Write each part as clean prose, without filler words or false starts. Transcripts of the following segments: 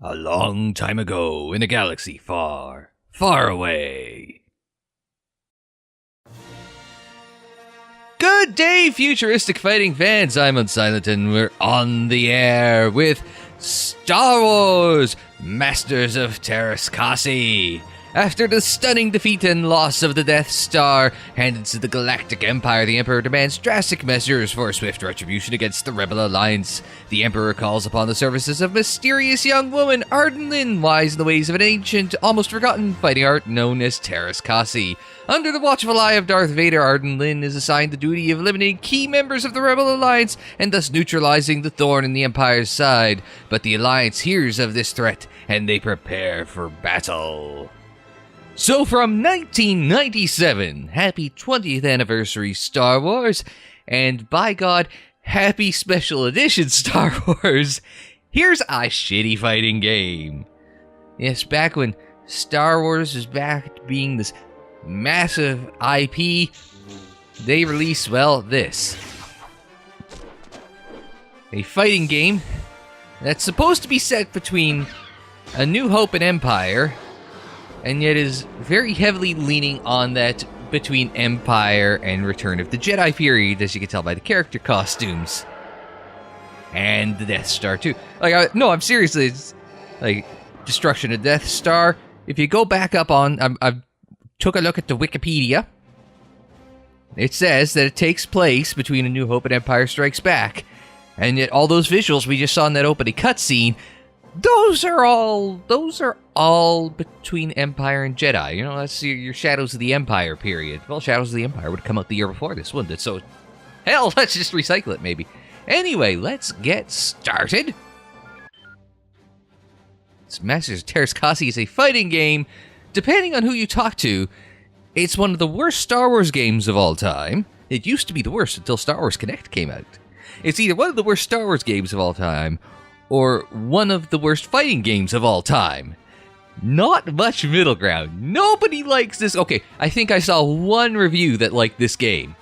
A long time ago in a galaxy far, far away. Good day, futuristic fighting fans. I'm Unsilent and we're on the air with Star Wars Masters of Teras Kasi. After the stunning defeat and loss of the Death Star handed to the Galactic Empire, the Emperor demands drastic measures for swift retribution against the Rebel Alliance. The Emperor calls upon the services of mysterious young woman Arden Lin, wise in the ways of an ancient, almost forgotten fighting art known as Teras Kasi. Under the watchful eye of Darth Vader, Arden Lin is assigned the duty of eliminating key members of the Rebel Alliance and thus neutralizing the thorn in the Empire's side. But the Alliance hears of this threat and they prepare for battle. So from 1997, happy 20th anniversary Star Wars, and by God, happy special edition Star Wars, here's a shitty fighting game. Yes, back when Star Wars was back to being this massive IP, they released, well, this. A fighting game that's supposed to be set between A New Hope and Empire, and yet is very heavily leaning on that between Empire and Return of the Jedi period, as you can tell by the character costumes. And the Death Star, too. I'm seriously, it's like, Destruction of Death Star. If you go back up on, I took a look at the Wikipedia. It says that it takes place between A New Hope and Empire Strikes Back. And yet all those visuals we just saw in that opening cutscene, those are all between Empire and Jedi. You know, that's your Shadows of the Empire period. Well, Shadows of the Empire would have come out the year before this, wouldn't it? So, hell, let's just recycle it, maybe. Anyway, let's get started. Masters of Teras Kasi is a fighting game. Depending on who you talk to, it's one of the worst Star Wars games of all time. It used to be the worst until Star Wars Connect came out. It's either one of the worst Star Wars games of all time, or one of the worst fighting games of all time. Not much middle ground. Nobody likes this. Okay, I think I saw one review that liked this game.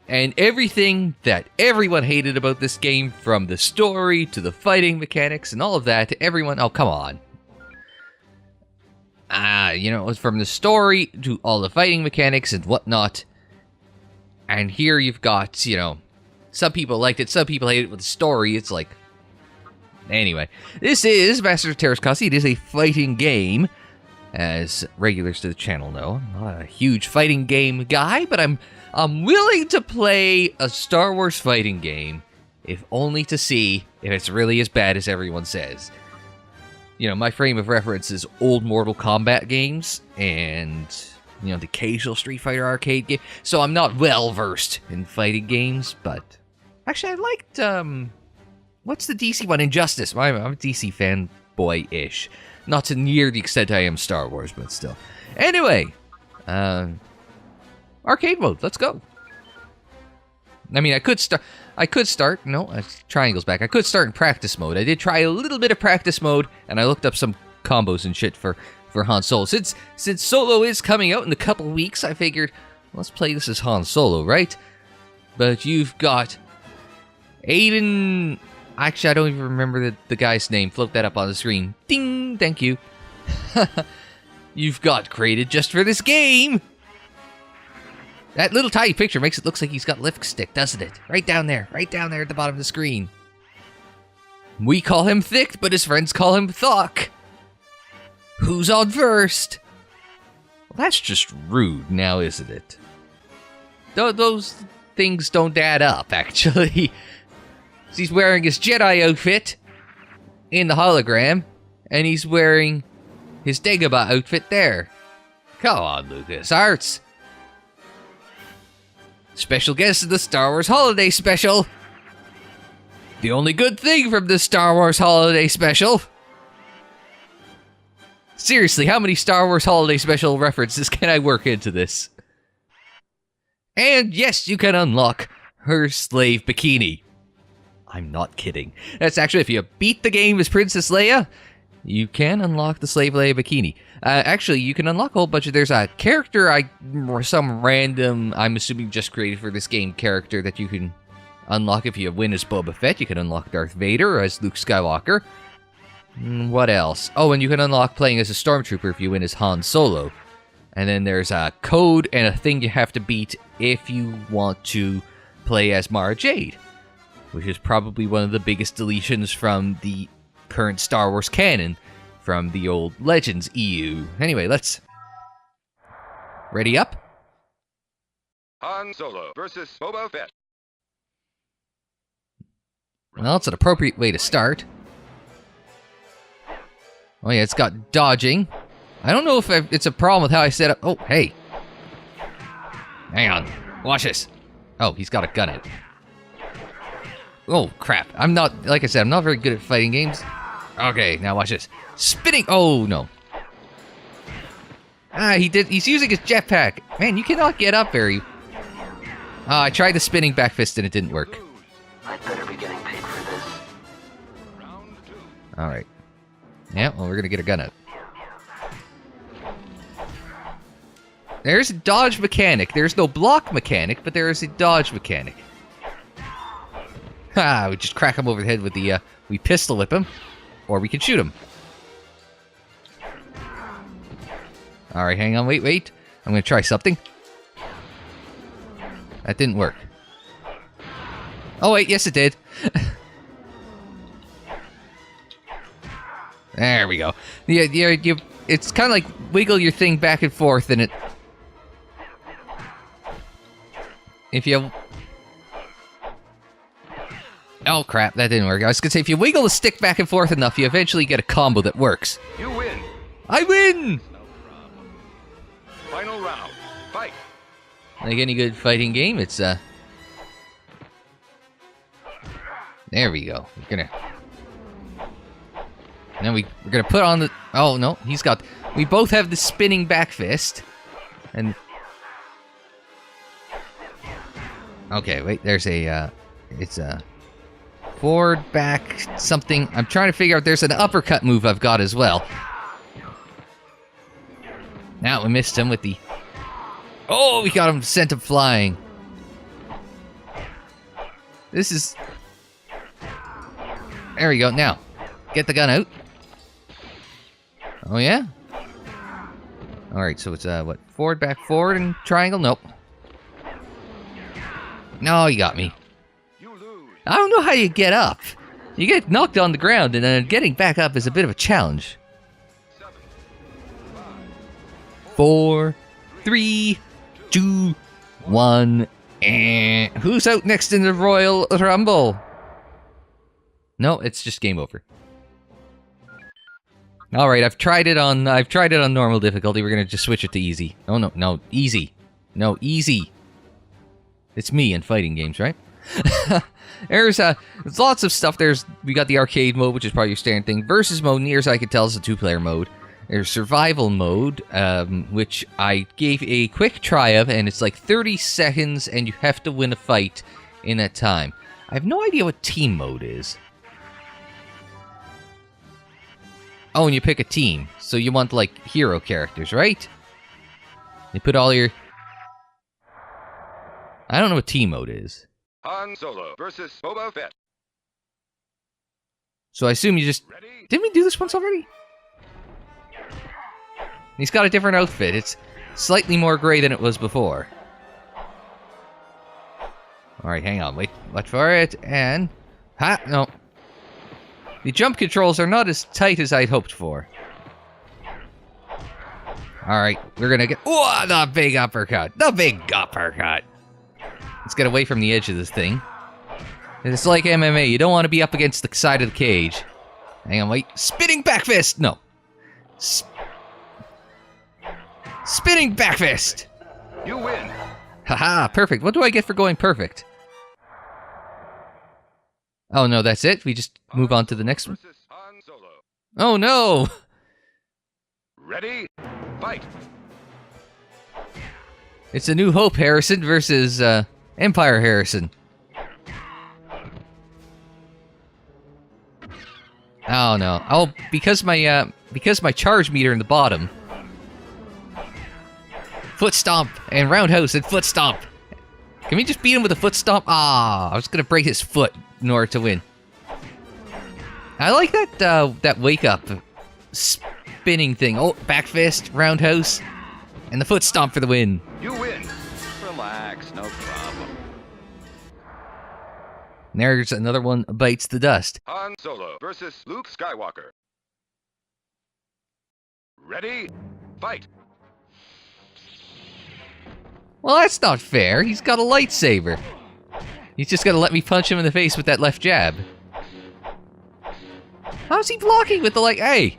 And everything that everyone hated about this game, from the story to the fighting mechanics and all of that, to everyone, oh, come on. From the story to all the fighting mechanics and whatnot. And here you've got, some people liked it, some people hated it with the story. It's like, anyway, this is Masters of Teras Kasi. It is a fighting game, as regulars to the channel know. I'm not a huge fighting game guy, but I'm willing to play a Star Wars fighting game, if only to see if it's really as bad as everyone says. My frame of reference is old Mortal Kombat games, and, the occasional Street Fighter arcade game, so I'm not well-versed in fighting games, but actually I liked, what's the DC one? Injustice. I'm a DC fanboy-ish. Not to near the extent I am Star Wars, but still. Anyway, arcade mode, let's go. I mean, I could start, no, triangle's back. I could start in practice mode. I did try a little bit of practice mode, and I looked up some combos and shit for Han Solo. Since Solo is coming out in a couple weeks, I figured, let's play this as Han Solo, right? But you've got Aiden. Actually, I don't even remember the guy's name. Float that up on the screen. Ding! Thank you. You've got created just for this game. That little tiny picture makes it look like he's got lipstick, doesn't it? Right down there at the bottom of the screen. We call him Thick, but his friends call him Thok. Who's on first? Well, that's just rude now, isn't it? Those things don't add up, actually. He's wearing his Jedi outfit in the hologram, and he's wearing his Dagobah outfit there. Come on, LucasArts. Special guest in the Star Wars Holiday Special. The only good thing from the Star Wars Holiday Special. Seriously, how many Star Wars Holiday Special references can I work into this? And yes, you can unlock her slave bikini. I'm not kidding. That's actually, if you beat the game as Princess Leia, you can unlock the Slave Leia bikini. Actually, you can unlock a whole bunch of... There's a character, some random, I'm assuming just created for this game character that you can unlock if you win as Boba Fett. You can unlock Darth Vader as Luke Skywalker. What else? Oh, and you can unlock playing as a stormtrooper if you win as Han Solo. And then there's a code and a thing you have to beat if you want to play as Mara Jade, which is probably one of the biggest deletions from the current Star Wars canon from the old Legends EU. Anyway, let's... Ready up? Han Solo versus Boba Fett. Well, it's an appropriate way to start. Oh yeah, it's got dodging. I don't know if it's a problem with how I set up... Oh, hey. Hang on. Watch this. Oh, he's got a gun in it. Oh, crap. I'm not... Like I said, I'm not very good at fighting games. Okay, now watch this. Spinning... Oh, no. Ah, he's using his jetpack. Man, you cannot get up very... I tried the spinning back fist and it didn't work. I'd better be getting paid for this. Alright. Yeah, well, we're gonna get a gun out. There's a dodge mechanic. There's no block mechanic, but there is a dodge mechanic. Ha! We just crack him over the head with the, we pistol whip him. Or we can shoot him. Alright, hang on, wait. I'm gonna try something. That didn't work. Oh wait, yes it did. There we go. Yeah, it's kind of like wiggle your thing back and forth and it... If you... Oh crap, that didn't work. I was gonna say, if you wiggle the stick back and forth enough, you eventually get a combo that works. You win. I win! Final round. Fight. Like any good fighting game, it's, There we go. We're gonna... Now we're gonna put on the... Oh, no, he's got... We both have the spinning back fist. And... Okay, wait, there's a, It's a... Forward, back, something... I'm trying to figure out... There's an uppercut move I've got as well. Now we missed him with the... Oh, we got him, sent him flying. This is... There we go, now. Get the gun out. Oh, yeah? Alright, so it's, what? Forward, back, forward, and triangle? Nope. No, you got me. I don't know how you get up. You get knocked on the ground, and then getting back up is a bit of a challenge. 4, 3, 2, 1, and... Who's out next in the Royal Rumble? No, it's just game over. Alright, I've tried it on normal difficulty. We're gonna just switch it to easy. Oh no, easy. No, easy. It's me in fighting games, right? There's lots of stuff. We got the arcade mode, which is probably your standard thing. Versus mode, near as I can tell, is a 2-player mode. There's survival mode, which I gave a quick try of, and it's like 30 seconds, and you have to win a fight in that time. I have no idea what team mode is. Oh, and you pick a team. So you want, like, hero characters, right? You put all your... I don't know what team mode is. Han Solo versus Boba Fett. So I assume you just... Didn't we do this once already? He's got a different outfit. It's slightly more gray than it was before. Alright, hang on. Wait for it, and... Ha! No. The jump controls are not as tight as I'd hoped for. Alright, we're gonna get... Oh, the big uppercut! The big uppercut! Let's get away from the edge of this thing. It's like MMA. You don't want to be up against the side of the cage. Hang on, wait. Spinning back fist! No. Spinning back fist! You win. Haha, perfect. What do I get for going perfect? Oh no, that's it? We just move on to the next one? Oh no! Ready? Fight. It's a New Hope Harrison versus Empire Harrison. Oh no. Oh, because my charge meter in the bottom. Foot stomp and roundhouse and foot stomp. Can we just beat him with a foot stomp? Ah, I was gonna break his foot in order to win. I like that wake up spinning thing. Oh, back fist, roundhouse, and the foot stomp for the win. You win. Relax, no problem. There's another one bites the dust. Han Solo versus Luke Skywalker. Ready? Fight. Well, that's not fair. He's got a lightsaber. He's just gotta let me punch him in the face with that left jab. How's he blocking with the light? Hey!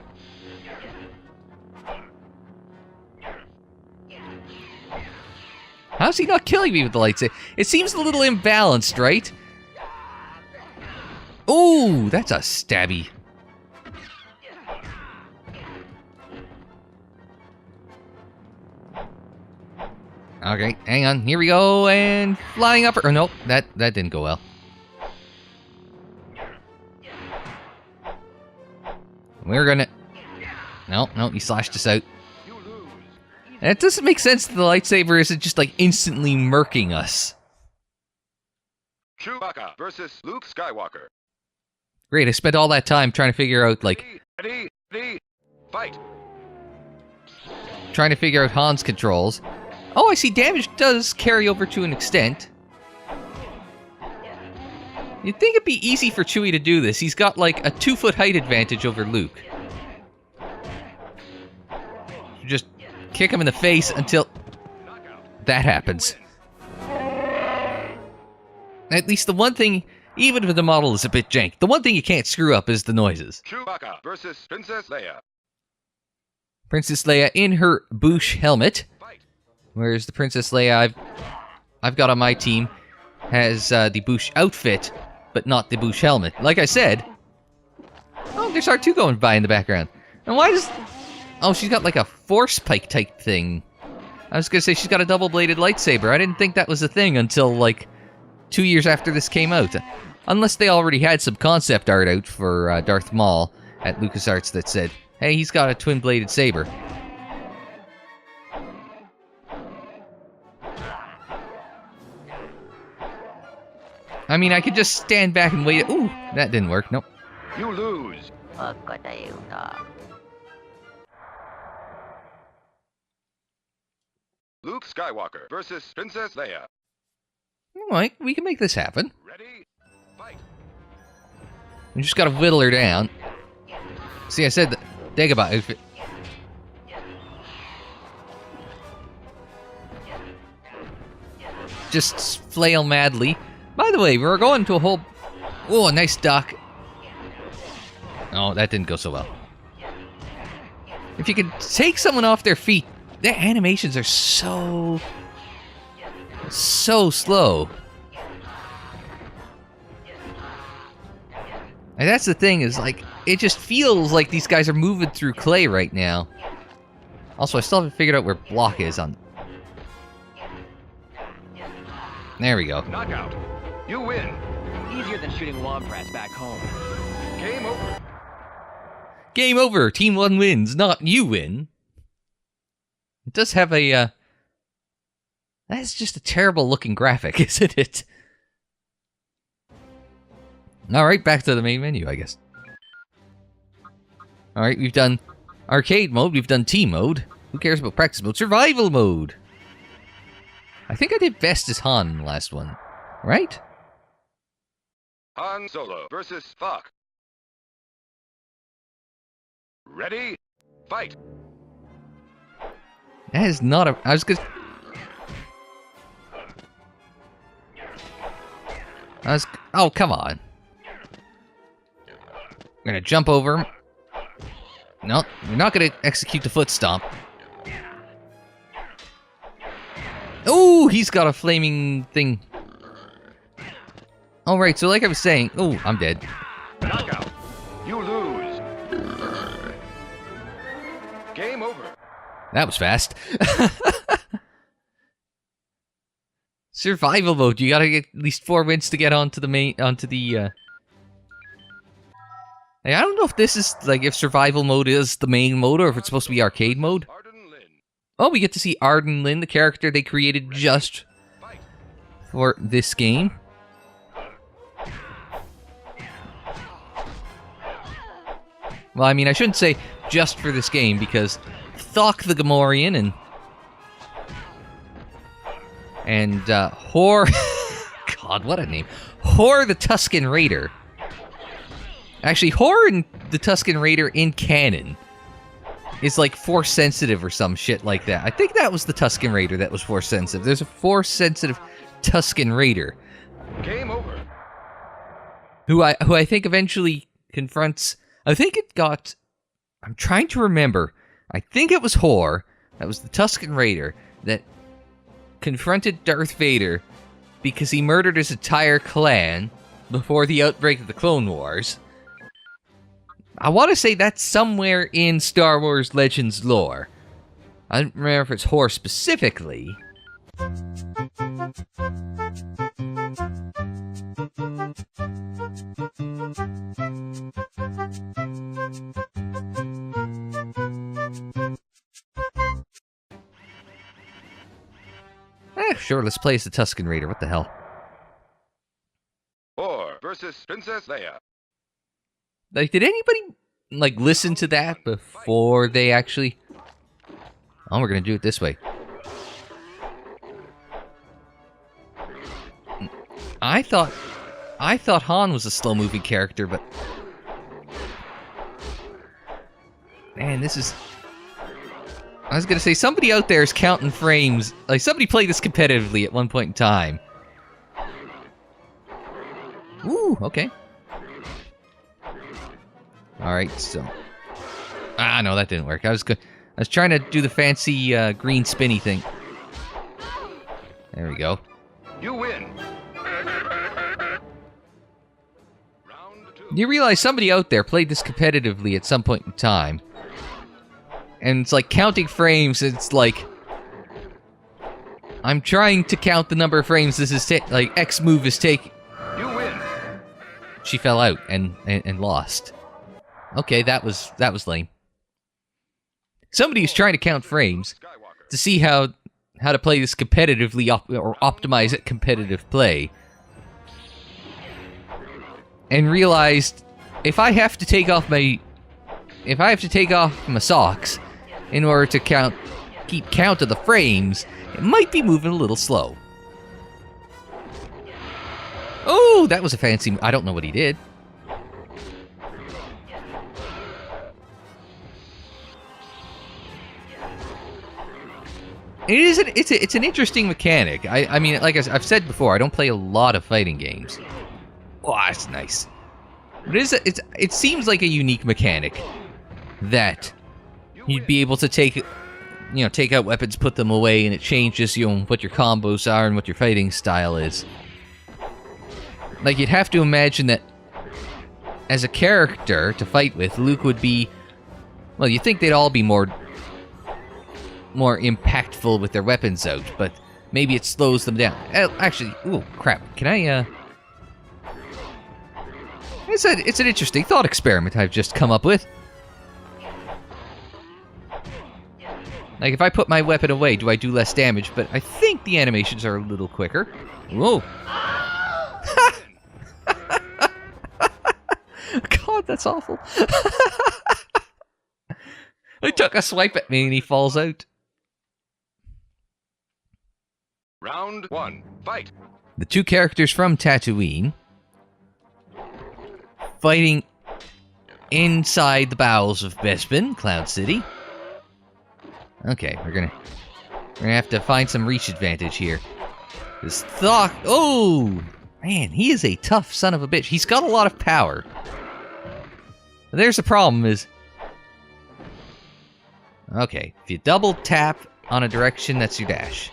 How's he not killing me with the lightsaber? It seems a little imbalanced, right? Ooh, that's a stabby. Okay, hang on. Here we go, and flying upper. Oh, nope, that didn't go well. We're gonna... No, he slashed us out. And it doesn't make sense that the lightsaber isn't just, like, instantly murking us. Chewbacca versus Luke Skywalker. Great, I spent all that time trying to figure out, like... Ready, fight. Trying to figure out Han's controls. Oh, I see damage does carry over to an extent. You'd think it'd be easy for Chewie to do this. He's got, like, a 2-foot height advantage over Luke. Just kick him in the face until that happens. At least the one thing, even if the model is a bit jank, the one thing you can't screw up is the noises. Chewbacca versus Princess Leia. Princess Leia in her Bouche helmet. Whereas the Princess Leia I've got on my team has the Bouche outfit, but not the Bouche helmet. Like I said... Oh, there's R2 going by in the background. And why does... Oh, she's got like a force pike type thing. I was gonna say she's got a double-bladed lightsaber. I didn't think that was a thing until, like, 2 years after this came out. Unless they already had some concept art out for Darth Maul at LucasArts that said, hey, he's got a twin-bladed saber. I mean, I could just stand back and wait. Ooh, that didn't work. Nope. You lose. Luke Skywalker versus Princess Leia. Alright, we can make this happen. Ready? Fight. We just gotta whittle her down. See, I said the Dagobah outfit. Just flail madly. By the way, we're going to a whole... Oh, a nice duck. Oh, that didn't go so well. If you could take someone off their feet, their animations are so slow. And that's the thing, is like, it just feels like these guys are moving through clay right now. Also, I still haven't figured out where block is on... There we go. Knockout. You win. Easier than shooting Womprats back home. Game over. Game over. Team 1 wins, not you win. It does have a, That's just a terrible looking graphic, isn't it? Alright, back to the main menu, I guess. Alright, we've done arcade mode, we've done team mode. Who cares about practice mode? Survival mode! I think I did best as Han in the last one. Right? Han Solo versus Fuck. Ready? Fight. That is not a... I was gonna... Oh, come on. I'm gonna jump over him. No, we're not gonna execute the foot stomp. Oh, he's got a flaming thing. Alright, so like I was saying... Oh, I'm dead. Knockout. You lose. Game over. That was fast. Survival mode. You gotta get at least 4 wins to get onto the main... Hey, I don't know if this is, like, if survival mode is the main mode or if it's supposed to be arcade mode. Oh, we get to see Arden Lin, the character they created just for this game. Well, I mean, I shouldn't say just for this game, because Thok the Gamorrean and Hor... God, what a name. Hor the Tusken Raider. Actually, Hor and the Tusken Raider in canon is like Force sensitive or some shit like that. I think that was the Tusken Raider that was Force sensitive. There's a Force sensitive Tusken Raider. Game over. Who I think eventually confronts... I think it got... I'm trying to remember. I think it was Hor, that was the Tusken Raider, that confronted Darth Vader because he murdered his entire clan before the outbreak of the Clone Wars. I want to say that's somewhere in Star Wars Legends lore. I don't remember if it's Hor specifically. Sure, let's play as the Tusken Raider. What the hell? Or versus Princess Leia. Like, did anybody, like, listen to that before they actually... Oh, we're gonna do it this way. I thought Han was a slow-moving character, but... Man, this is... I was gonna say, somebody out there is counting frames. Like, somebody played this competitively at one point in time. Ooh, okay. Alright, so... Ah, no, that didn't work. I was trying to do the fancy green spinny thing. There we go. You win. You realize somebody out there played this competitively at some point in time. And it's like counting frames, it's like... I'm trying to count the number of frames this is like X move is taking. You win. She fell out and lost. Okay, that was lame. Somebody was trying to count frames to see how to play this competitively or optimize it competitive play. And realized if I have to take off my socks in order to keep count of the frames, it might be moving a little slow. Oh, that was a fancy... I don't know what he did. It's an interesting mechanic. I mean, like I've said before, I don't play a lot of fighting games. Oh, that's nice. But it seems like a unique mechanic that you'd be able to take out weapons, put them away, and it changes, what your combos are and what your fighting style is. Like, you'd have to imagine that as a character to fight with, Luke would be... Well, you'd think they'd all be more impactful with their weapons out, but maybe it slows them down. Actually, ooh, crap. Can I, It's an interesting thought experiment I've just come up with. Like, if I put my weapon away, do I do less damage? But I think the animations are a little quicker. Whoa. God, that's awful. I took a swipe at me and he falls out. Round 1, fight. The two characters from Tatooine fighting inside the bowels of Bespin, Cloud City. Okay, we're gonna have to find some reach advantage here. This Thok... Oh! Man, he is a tough son of a bitch. He's got a lot of power. But there's the problem is... Okay, if you double tap on a direction, that's your dash.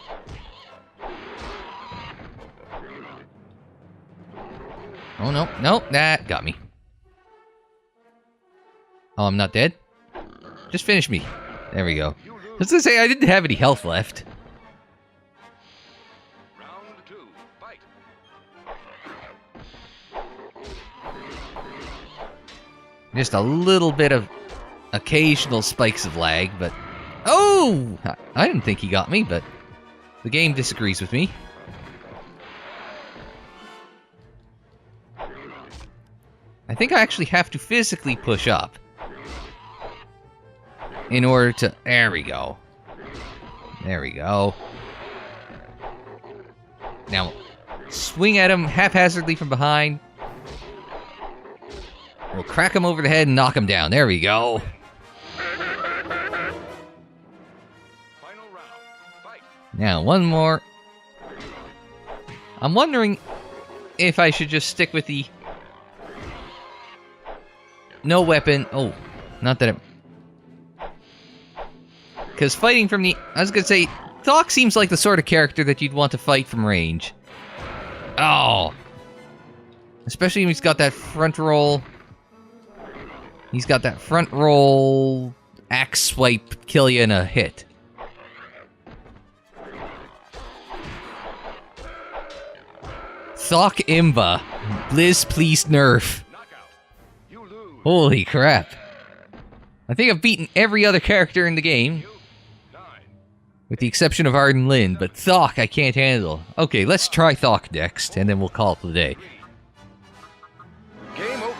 Oh, no, that got me. Oh, I'm not dead? Just finish me. There we go. I was gonna say, I didn't have any health left. Round 2, fight. Just a little bit of occasional spikes of lag, but... Oh! I didn't think he got me, but the game disagrees with me. I think I actually have to physically push up. in order to... There we go. There we go. Now, swing at him haphazardly from behind. We'll crack him over the head and knock him down. There we go. Final round. Fight. Now, one more. I'm wondering if I should just stick with the... No weapon. Oh, not that it... Because fighting from the... I was going to say, Thok seems like the sort of character that you'd want to fight from range. Oh. Especially when he's got that front roll... He's got that front roll axe swipe, kill you in a hit. Thok Imba. Blizz, please nerf. Knockout. You lose. Holy crap. I think I've beaten every other character in the game. 9. With the exception of Arden Lin, but Thok I can't handle. Okay, let's try Thok next, and then we'll call it the day. Game over.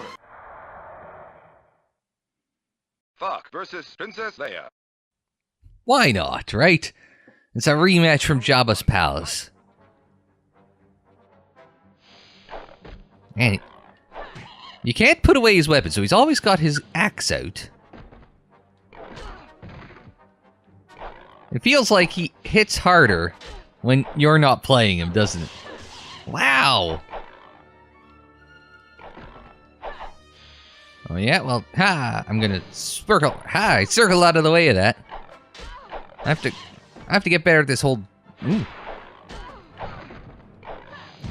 Thok versus Princess Leia. Why not, right? It's a rematch from Jabba's palace. And you can't put away his weapon, so he's always got his axe out. It feels like he hits harder when you're not playing him, doesn't it? Wow! Oh yeah, well, I'm gonna circle. I circle out of the way of that. I have to get better at this whole... Ooh.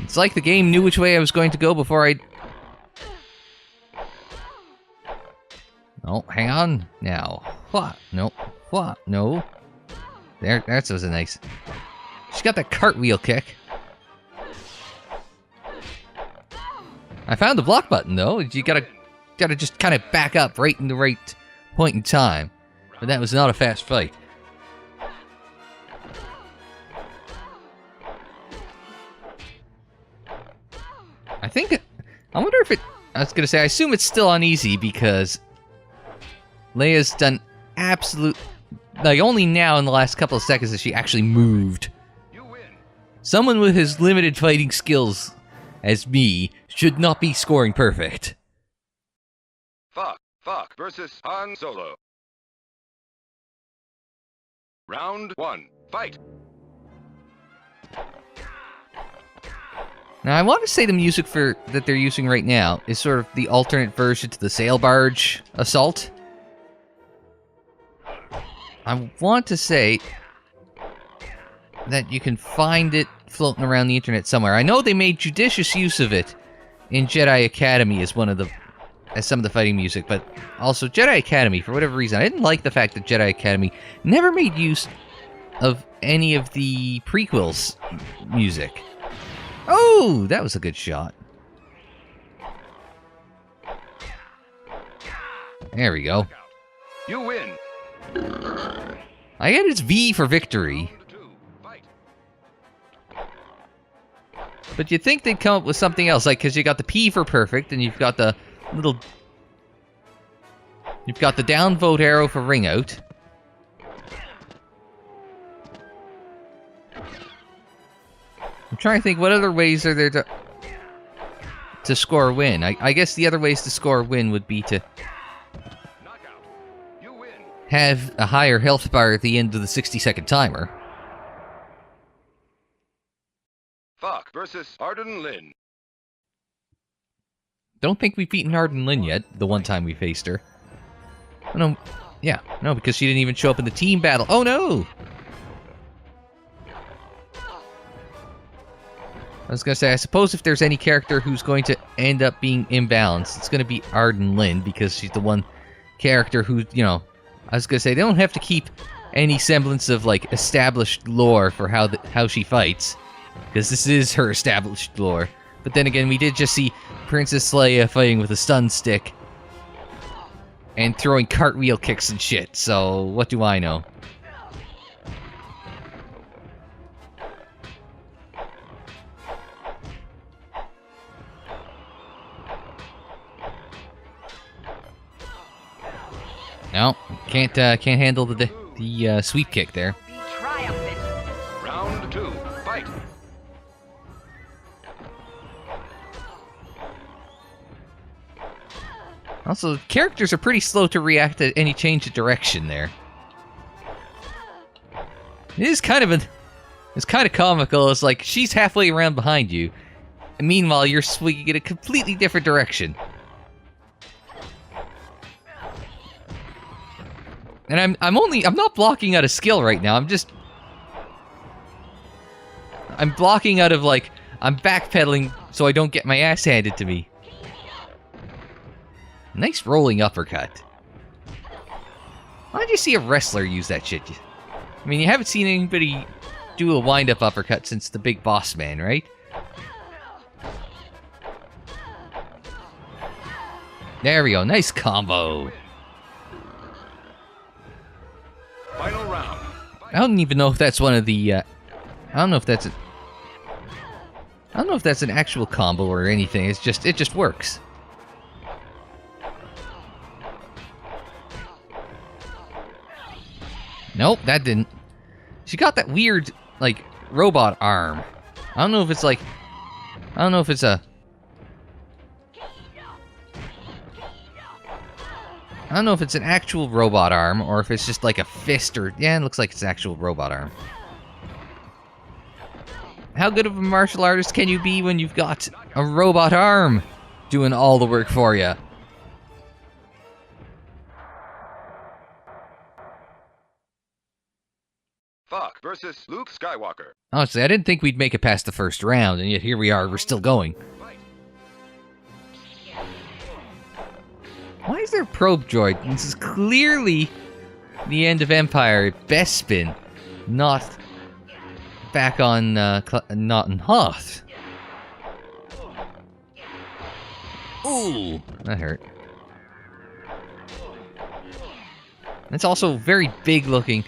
It's like the game knew which way I was going to go before I... Oh, hang on. Now. What? No. What? No. There, that was a nice... She's got that cartwheel kick. I found the block button, though. You gotta just kind of back up right in the right point in time. But that was not a fast fight. I wonder if it... I was gonna say, I assume it's still on easy because Leia's done absolute... Like, only now in the last couple of seconds has she actually moved. You win. Someone with as limited fighting skills as me should not be scoring perfect. Thok versus Han Solo. Round 1. Fight. Now, I want to say the music that they're using right now is sort of the alternate version to the sail barge assault. I want to say that you can find it floating around the internet somewhere. I know they made judicious use of it in Jedi Academy as some of the fighting music, but also Jedi Academy, for whatever reason, I didn't like the fact that Jedi Academy never made use of any of the prequels music. Oh, that was a good shot. There we go. You win. I get it's V for victory. Round 2. Fight. But you'd think they'd come up with something else, like, because you got the P for perfect, and you've got the little... You've got the downvote arrow for ring out. I'm trying to think, what other ways are there to score a win? I guess the other ways to score a win would be to Knockout. You win. have a higher health bar at the end of the 60-second timer. Thok versus Arden Lin. Don't think we've beaten Arden Lin yet, the one time we faced her. Oh, no, yeah, no, because she didn't even show up in the team battle. Oh, no! I was going to say, I suppose if there's any character who's going to end up being imbalanced, it's going to be Arden Lin, because she's the one character who, you know... I was going to say, they don't have to keep any semblance of, like, established lore for how she fights, because this is her established lore. But then again, we did just see Princess Leia fighting with a stun stick and throwing cartwheel kicks and shit, so what do I know? No, can't handle the sweep kick there. Be triumphant. Round 2, fight. Also, characters are pretty slow to react to any change of direction there. It is kind of it's kind of comical. It's like she's halfway around behind you, and meanwhile you're swinging in a completely different direction. And I'm not blocking out a skill right now. I'm blocking out of, like, I'm backpedaling so I don't get my ass handed to me. Nice rolling uppercut. Why don't you see a wrestler use that shit? I mean, you haven't seen anybody do a wind-up uppercut since the Big Boss Man, right? There we go. Nice combo. Final round. I don't even know if that's one of the, I don't know if that's an actual combo or anything. It just works. Nope, that didn't. She got that weird, like, robot arm. I don't know if it's a... I don't know if it's an actual robot arm, or if it's just like a fist, or... Yeah, it looks like it's an actual robot arm. How good of a martial artist can you be when you've got a robot arm doing all the work for you? Fuck versus Luke Skywalker. Honestly, I didn't think we'd make it past the first round, and yet here we are, we're still going. Fight. Why is there a probe droid? This is clearly the end of Empire at Bespin, not back on, not in Hoth. Ooh, that hurt. It's also very big looking.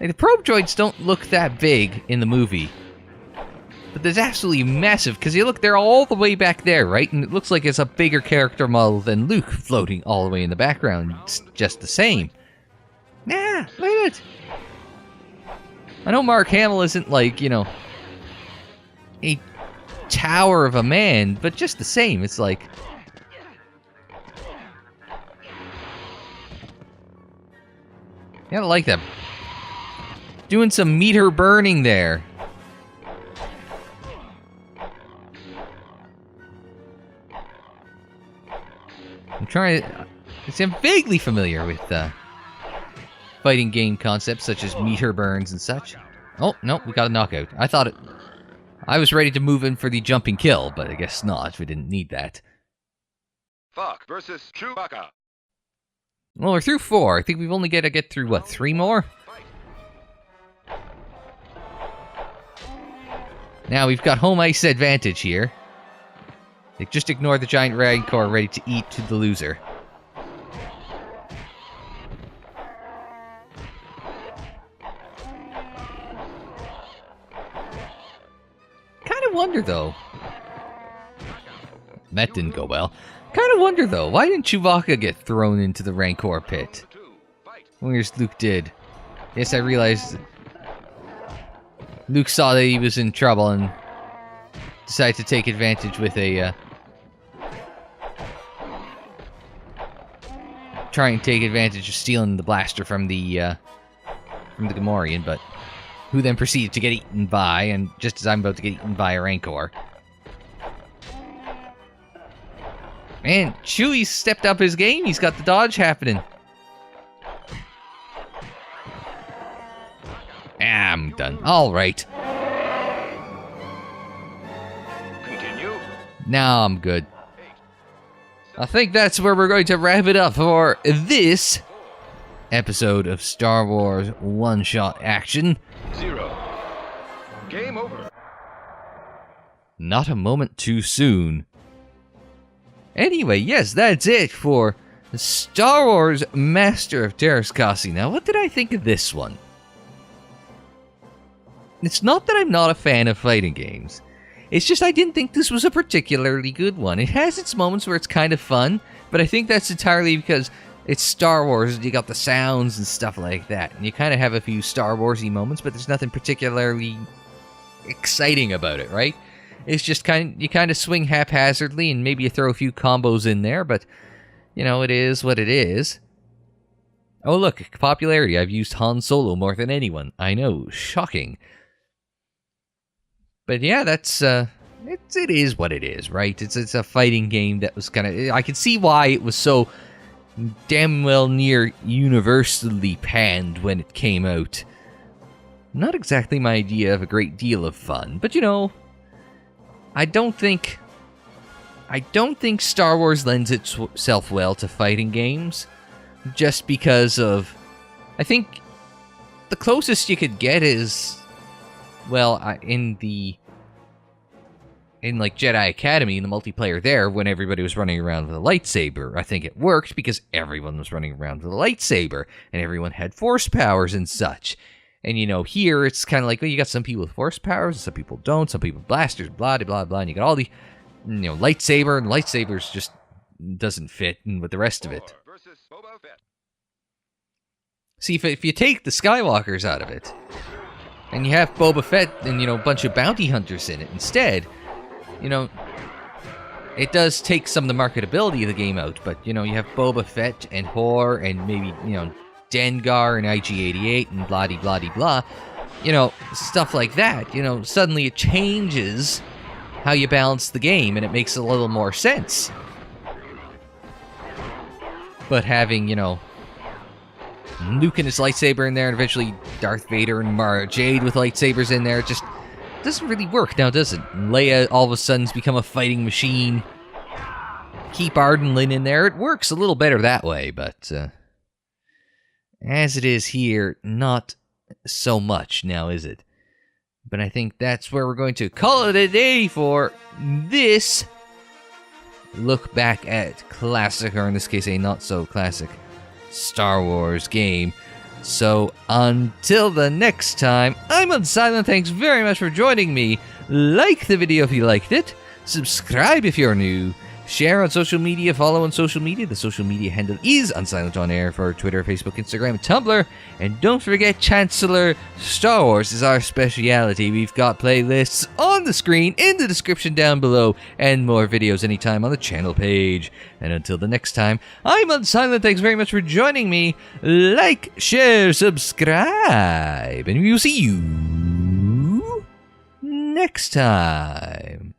Like, the probe droids don't look that big in the movie. But there's absolutely massive, because you look, they're all the way back there, right? And it looks like it's a bigger character model than Luke floating all the way in the background. It's just the same. Nah, look at it. I know Mark Hamill isn't like, you know, a tower of a man, but just the same, it's like... Yeah, I like that. Doing some meter burning there. I'm vaguely familiar with fighting game concepts such as meter burns and such. Oh, no, we got a knockout. I was ready to move in for the jumping kill, but I guess not. We didn't need that. Fuck versus Chewbacca. Well, we're through 4. I think we've only got to get through, what, 3 more? Now, we've got home ice advantage here. Just ignore the giant Rancor ready to eat to the loser. Kind of wonder, though. That didn't go well. Kind of wonder, though, why didn't Chewbacca get thrown into the Rancor pit? Whereas Luke did. Yes, I realized Luke saw that he was in trouble and decided to take advantage with a, try and take advantage of stealing the blaster from the Gamorrean, but who then proceeded to get eaten by, and just as I'm about to get eaten by a Rancor. Man, Chewie's stepped up his game. He's got the dodge happening. I'm done. All right. Continue. Now I'm good. I think that's where we're going to wrap it up for this episode of Star Wars One-Shot Action. 0. Game over. Not a moment too soon. Anyway, yes, that's it for Star Wars Master of Teras Kasi. Now, what did I think of this one? It's not that I'm not a fan of fighting games. It's just I didn't think this was a particularly good one. It has its moments where it's kind of fun, but I think that's entirely because it's Star Wars, you got the sounds and stuff like that. And you kind of have a few Star Wars-y moments, but there's nothing particularly exciting about it, right? It's just you kind of swing haphazardly, and maybe you throw a few combos in there, but, you know, it is what it is. Oh, look, popularity. I've used Han Solo more than anyone. I know, shocking. But yeah, that's, it is what it is, right? It's a fighting game that was kind of, I can see why it was so damn well near universally panned when it came out. Not exactly my idea of a great deal of fun, but you know, I don't think Star Wars lends itself well to fighting games, just because of, I think the closest you could get is, well, in like Jedi Academy, in the multiplayer there, when everybody was running around with a lightsaber, I think it worked because everyone was running around with a lightsaber, and everyone had force powers and such. And, you know, here, it's kind of like, well, you got some people with force powers, some people don't, some people blasters, blah, blah, blah, blah, and you got all the, you know, lightsaber, and lightsabers just doesn't fit in with the rest of it. See, if you take the Skywalkers out of it, and you have Boba Fett and, you know, a bunch of bounty hunters in it instead, you know, it does take some of the marketability of the game out, but, you know, you have Boba Fett and Hor and maybe, you know, Dengar and IG-88 and blah-de-blah-de-blah, you know, stuff like that. You know, suddenly it changes how you balance the game, and it makes a little more sense. But having, you know, Luke and his lightsaber in there, and eventually Darth Vader and Mara Jade with lightsabers in there, it just doesn't really work now, does it? Leia all of a sudden's become a fighting machine. Keep Ardenlin in there. It works a little better that way, but as it is here, not so much now, is it? But I think that's where we're going to call it a day for this look back at classic, or in this case, a not-so-classic Star Wars game. So, until the next time, I'm Unsilent. Thanks very much for joining me. Like the video if you liked it. Subscribe if you're new. Share on social media, follow on social media. The social media handle is Unsilent On Air for Twitter, Facebook, Instagram, Tumblr. And don't forget, Chancellor, Star Wars is our speciality. We've got playlists on the screen, in the description down below, and more videos anytime on the channel page. And until the next time, I'm Unsilent. Thanks very much for joining me. Like, share, subscribe, and we'll see you next time.